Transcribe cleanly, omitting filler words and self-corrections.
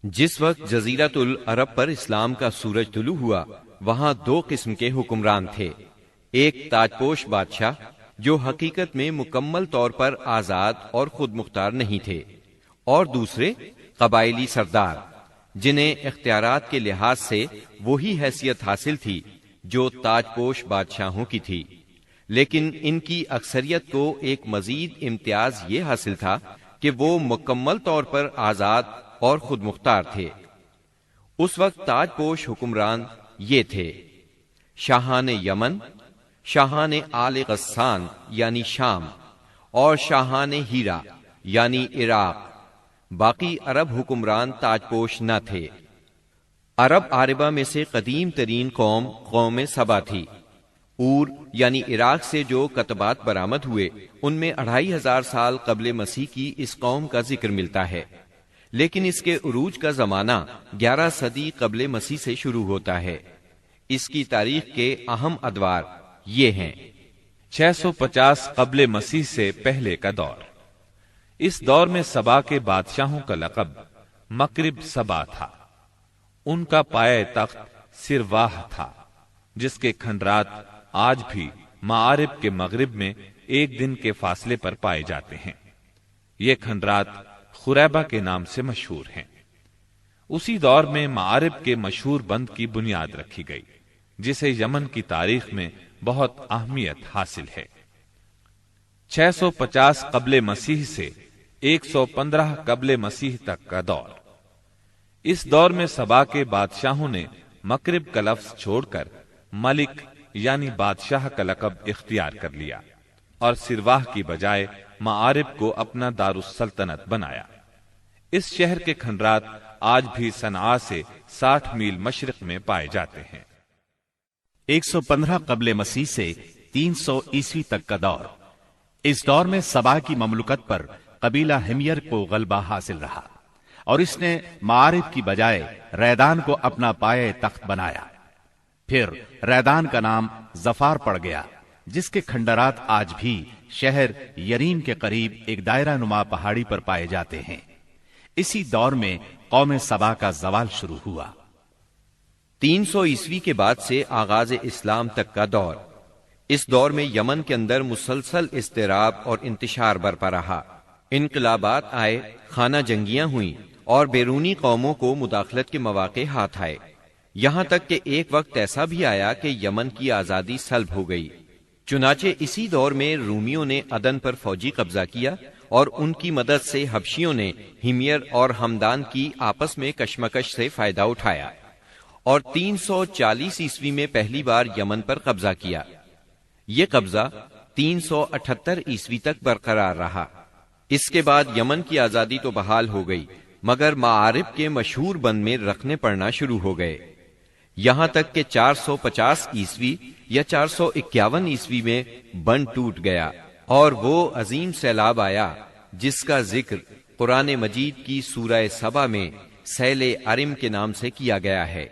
جس وقت جزیرۃ العرب پر اسلام کا سورج طلوع ہوا، وہاں دو قسم کے حکمران تھے۔ ایک تاج پوش بادشاہ جو حقیقت میں مکمل طور پر آزاد اور خود مختار نہیں تھے، اور دوسرے قبائلی سردار جنہیں اختیارات کے لحاظ سے وہی حیثیت حاصل تھی جو تاج پوش بادشاہوں کی تھی، لیکن ان کی اکثریت کو ایک مزید امتیاز یہ حاصل تھا کہ وہ مکمل طور پر آزاد اور خود مختار تھے۔ اس وقت تاج پوش حکمران یہ تھے: شاہان یمن، شاہان آل غسان یعنی شام، اور شاہان ہیرا یعنی عراق۔ باقی عرب حکمران تاج پوش نہ تھے۔ عرب عاربہ میں سے قدیم ترین قوم سبا تھی۔ اور یعنی عراق سے جو کتبات برآمد ہوئے ان میں 2500 سال قبل مسیح کی اس قوم کا ذکر ملتا ہے، لیکن اس کے عروج کا زمانہ 11 صدی قبل مسیح سے شروع ہوتا ہے۔ اس کی تاریخ کے اہم ادوار یہ ہیں: 650 قبل مسیح سے پہلے کا دور۔ اس دور میں سبا کے بادشاہوں کا لقب مکرب سبا تھا۔ ان کا پایہ تخت سرواہ تھا، جس کے کھنڈرات آج بھی معارب کے مغرب میں ایک دن کے فاصلے پر پائے جاتے ہیں۔ یہ کھنڈرات خریبہ کے نام سے مشہور ہیں۔ اسی دور میں معارب کے مشہور بند کی بنیاد رکھی گئی، جسے یمن کی تاریخ میں بہت اہمیت حاصل ہے۔ 650 قبل مسیح سے 115 قبل مسیح تک کا دور۔ اس دور میں سبا کے بادشاہوں نے مکرب کا لفظ چھوڑ کر ملک یعنی بادشاہ کا لقب اختیار کر لیا، اور سرواہ کی بجائے معارب کو اپنا دارالسلطنت بنایا۔ اس شہر کے کھنڈرات آج بھی صنعاء سے 60 میل مشرق میں پائے جاتے ہیں۔ 115 قبل مسیح سے 300 عیسوی تک کا دور۔ اس دور میں سبا کی مملکت پر قبیلہ ہمیر کو غلبہ حاصل رہا، اور اس نے معارب کی بجائے ریدان کو اپنا پایہ تخت بنایا۔ پھر ریدان کا نام ظفار پڑ گیا، جس کے کھنڈرات آج بھی شہر یریم کے قریب ایک دائرہ نما پہاڑی پر پائے جاتے ہیں۔ اسی دور میں قوم سبا کا زوال شروع ہوا۔ 300 عیسوی کے بعد سے آغاز اسلام تک کا دور۔ اس دور میں یمن کے اندر مسلسل اضطراب اور انتشار برپا رہا۔ انقلابات آئے، خانہ جنگیاں ہوئیں، اور بیرونی قوموں کو مداخلت کے مواقع ہاتھ آئے، یہاں تک کہ ایک وقت ایسا بھی آیا کہ یمن کی آزادی سلب ہو گئی۔ چنانچہ اسی دور میں رومیوں نے عدن پر فوجی قبضہ کیا، اور ان کی مدد سے حبشیوں نے ہمیر اور ہمدان کی آپس میں کشمکش سے فائدہ اٹھایا، اور 340 عیسوی میں پہلی بار یمن پر قبضہ کیا۔ یہ قبضہ 378 عیسوی تک برقرار رہا۔ اس کے بعد یمن کی آزادی تو بحال ہو گئی، مگر معارب کے مشہور بند میں رکھنے پڑنا شروع ہو گئے، یہاں تک کہ 450 عیسوی یا 451 عیسوی میں بند ٹوٹ گیا، اور وہ عظیم سیلاب آیا جس کا ذکر قرآن مجید کی سورہ سبا میں سیل ارم کے نام سے کیا گیا ہے۔